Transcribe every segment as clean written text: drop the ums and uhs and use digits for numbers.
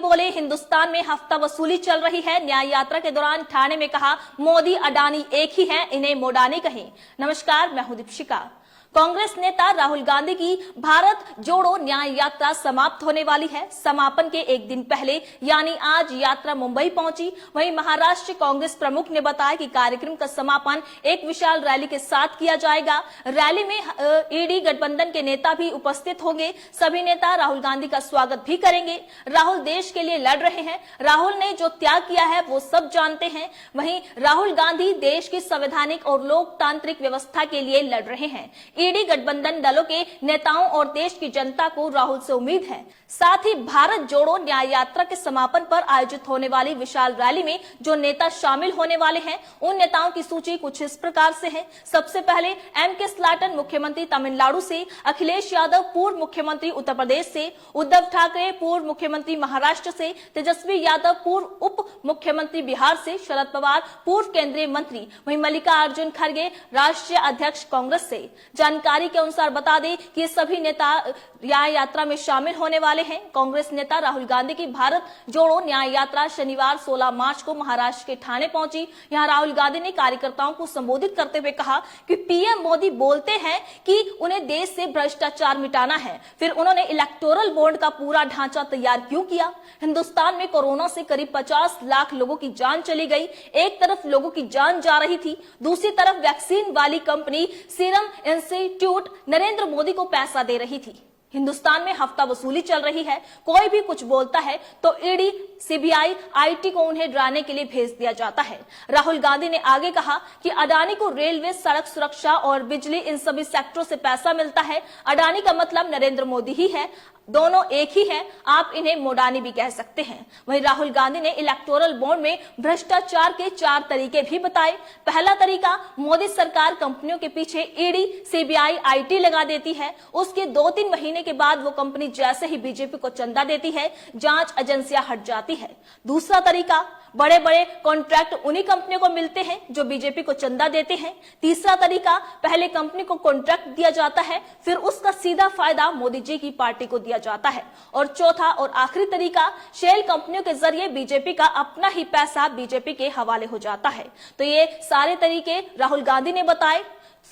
बोले, हिंदुस्तान में हफ्ता वसूली चल रही है। न्याय यात्रा के दौरान ठाणे में कहा, मोदी अडानी एक ही हैं, इन्हें मोडानी कहें। नमस्कार, मैं हूं दीपिका। कांग्रेस नेता राहुल गांधी की भारत जोड़ो न्याय यात्रा समाप्त होने वाली है। समापन के एक दिन पहले यानी आज यात्रा मुंबई पहुंची। वहीं महाराष्ट्र कांग्रेस प्रमुख ने बताया कि कार्यक्रम का समापन एक विशाल रैली के साथ किया जाएगा। रैली में ईडी गठबंधन के नेता भी उपस्थित होंगे। सभी नेता राहुल गांधी का स्वागत भी करेंगे। राहुल देश के लिए लड़ रहे हैं। राहुल ने जो त्याग किया है वो सब जानते हैं। वहीं राहुल गांधी देश की संवैधानिक और लोकतांत्रिक व्यवस्था के लिए लड़ रहे हैं। ईडी गठबंधन दलों के नेताओं और देश की जनता को राहुल से उम्मीद है। साथ ही भारत जोड़ो न्याय यात्रा के समापन पर आयोजित होने वाली विशाल रैली में जो नेता शामिल होने वाले हैं, उन नेताओं की सूची कुछ इस प्रकार से है। सबसे पहले एम.के. स्टालिन मुख्यमंत्री तमिलनाडु से, अखिलेश यादव पूर्व मुख्यमंत्री उत्तर प्रदेश से, उद्धव ठाकरे पूर्व मुख्यमंत्री महाराष्ट्र से, तेजस्वी यादव पूर्व उप मुख्यमंत्री बिहार से, शरद पवार पूर्व केंद्रीय मंत्री, वहीं मल्लिकार्जुन खड़गे राष्ट्रीय अध्यक्ष कांग्रेस से। जानकारी के अनुसार बता दें कि ये सभी नेता न्याय यात्रा में शामिल होने वाले हैं। कांग्रेस नेता राहुल गांधी की भारत जोड़ो न्याय यात्रा शनिवार 16 मार्च को महाराष्ट्र के ठाणे पहुंची। यहां राहुल गांधी ने कार्यकर्ताओं को संबोधित करते हुए कहा कि पीएम मोदी बोलते हैं कि उन्हें देश से भ्रष्टाचार मिटाना है, फिर उन्होंने इलेक्टोरल बॉन्ड का पूरा ढांचा तैयार क्यों किया? हिंदुस्तान में कोरोना से करीब 50 लाख लोगों की जान चली गई। एक तरफ लोगों की जान जा रही थी, दूसरी तरफ वैक्सीन वाली company serum institute Narendra Modi को पैसा दे रही थी। हिंदुस्तान में हफ्ता वसूली चल रही है। कोई भी कुछ बोलता है तो ईडी, सीबीआई, आईटी को उन्हें डराने के लिए भेज दिया जाता है। राहुल गांधी ने आगे कहा कि अडानी को रेलवे, सड़क सुरक्षा और बिजली, इन सभी सेक्टरों से पैसा मिलता है। अडानी का मतलब नरेंद्र मोदी ही है, दोनों एक ही हैं, आप इन्हें मोडानी भी कह सकते हैं। वहीं राहुल गांधी ने इलेक्टोरल बॉन्ड में भ्रष्टाचार के 4 तरीके भी बताए। पहला तरीका, मोदी सरकार कंपनियों के पीछे ईडी, सीबीआई, आईटी लगा देती है। उसके 2-3 महीने के बाद वो कंपनी जैसे ही बीजेपी को चंदा देती है, जांच एजेंसियां हट जाती है। दूसरा तरीका, बड़े बड़े कॉन्ट्रैक्ट उन्हीं कंपनियों को मिलते हैं जो बीजेपी को चंदा देते हैं। तीसरा तरीका, पहले कंपनी को कॉन्ट्रैक्ट दिया जाता है, फिर उसका सीधा फायदा मोदी जी की पार्टी को दिया जाता है। और चौथा और आखिरी तरीका, शेल कंपनियों के जरिए बीजेपी का अपना ही पैसा बीजेपी के हवाले हो जाता है। तो ये सारे तरीके राहुल गांधी ने बताए।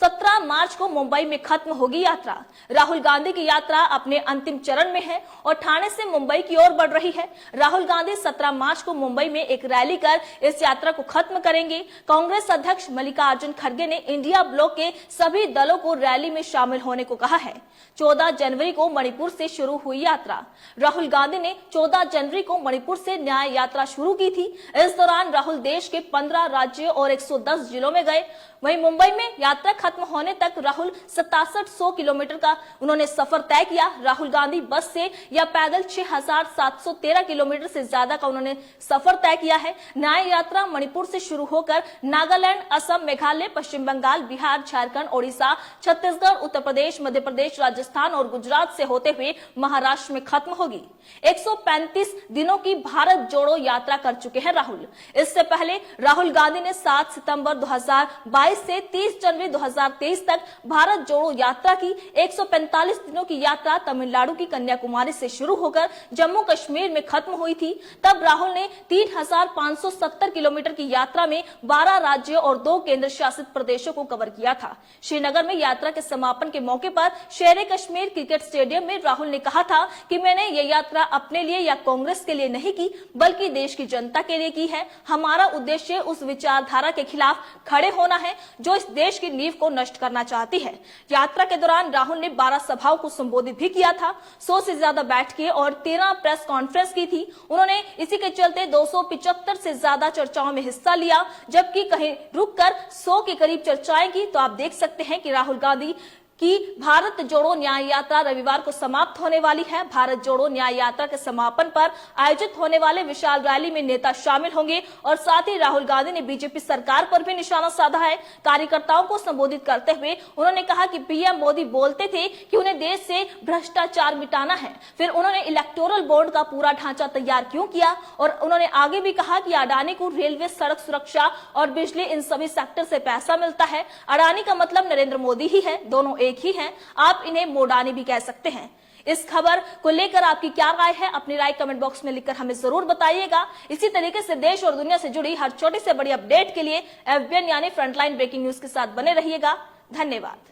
17 मार्च को मुंबई में खत्म होगी यात्रा। राहुल गांधी की यात्रा अपने अंतिम चरण में है और ठाणे से मुंबई की ओर बढ़ रही है। राहुल गांधी 17 मार्च को मुंबई में एक रैली कर इस यात्रा को खत्म करेंगे। कांग्रेस अध्यक्ष मल्लिकार्जुन खड़गे ने इंडिया ब्लॉक के सभी दलों को रैली में शामिल होने को कहा है। 14 जनवरी को मणिपुर से शुरू हुई यात्रा। राहुल गांधी ने 14 जनवरी को मणिपुर से न्याय यात्रा शुरू की थी। इस दौरान राहुल देश के 15 राज्यों और 110 जिलों में गए। वहीं मुंबई में यात्रा खत्म होने तक राहुल 6700 किलोमीटर का उन्होंने सफर तय किया। राहुल गांधी बस से या पैदल 6713 किलोमीटर से ज्यादा का उन्होंने सफर तय किया है। न्याय यात्रा मणिपुर से शुरू होकर नागालैंड, असम, मेघालय, पश्चिम बंगाल, बिहार, झारखंड, ओडिशा, छत्तीसगढ़, उत्तर प्रदेश, मध्य प्रदेश, राजस्थान और गुजरात से होते हुए महाराष्ट्र में खत्म होगी। 135 दिनों की भारत जोड़ो यात्रा कर चुके हैं राहुल। इससे पहले राहुल गांधी ने 7 सितंबर 2022 से 30 जनवरी 2023 तक भारत जोड़ो यात्रा की। 145 दिनों की यात्रा तमिलनाडु की कन्याकुमारी से शुरू होकर जम्मू कश्मीर में खत्म हुई थी। तब राहुल ने 3570 किलोमीटर की यात्रा में 12 राज्यों और 2 केंद्र शासित प्रदेशों को कवर किया था। श्रीनगर में यात्रा के समापन के मौके पर शेरे कश्मीर क्रिकेट स्टेडियम में राहुल ने कहा था कि मैंने ये यात्रा अपने लिए या कांग्रेस के लिए नहीं की, बल्कि देश की जनता के लिए की है। हमारा उद्देश्य उस विचारधारा के खिलाफ खड़े होना है जो इस देश की नींव को नष्ट करना चाहती है। यात्रा के दौरान राहुल ने 12 सभाओं को संबोधित भी किया था, 100 से ज्यादा बैठकें और 13 प्रेस कॉन्फ्रेंस की थी। उन्होंने इसी के चलते 275 से ज्यादा चर्चाओं में हिस्सा लिया, जबकि कहीं रुककर 100 के करीब चर्चाएं की। तो आप देख सकते हैं कि राहुल गांधी कि भारत जोड़ो न्याय यात्रा रविवार को समाप्त होने वाली है। भारत जोड़ो न्याय यात्रा के समापन पर आयोजित होने वाले विशाल रैली में नेता शामिल होंगे और साथ ही राहुल गांधी ने बीजेपी सरकार पर भी निशाना साधा है। कार्यकर्ताओं को संबोधित करते हुए उन्होंने कहा कि पीएम मोदी बोलते थे कि उन्हें देश से भ्रष्टाचार मिटाना है, फिर उन्होंने इलेक्टोरल बॉन्ड का पूरा ढांचा तैयार क्यों किया? और उन्होंने आगे भी कहा कि अडानी को रेलवे, सड़क सुरक्षा और बिजली, इन सभी सेक्टर से पैसा मिलता है। अडानी का मतलब नरेंद्र मोदी ही है, दोनों एक ही हैं, आप इन्हें मोडानी भी कह सकते हैं। इस खबर को लेकर आपकी क्या राय है, अपनी राय कमेंट बॉक्स में लिखकर हमें जरूर बताइएगा। इसी तरीके से देश और दुनिया से जुड़ी हर छोटी से बड़ी अपडेट के लिए FBN यानी फ्रंटलाइन ब्रेकिंग न्यूज के साथ बने रहिएगा। धन्यवाद।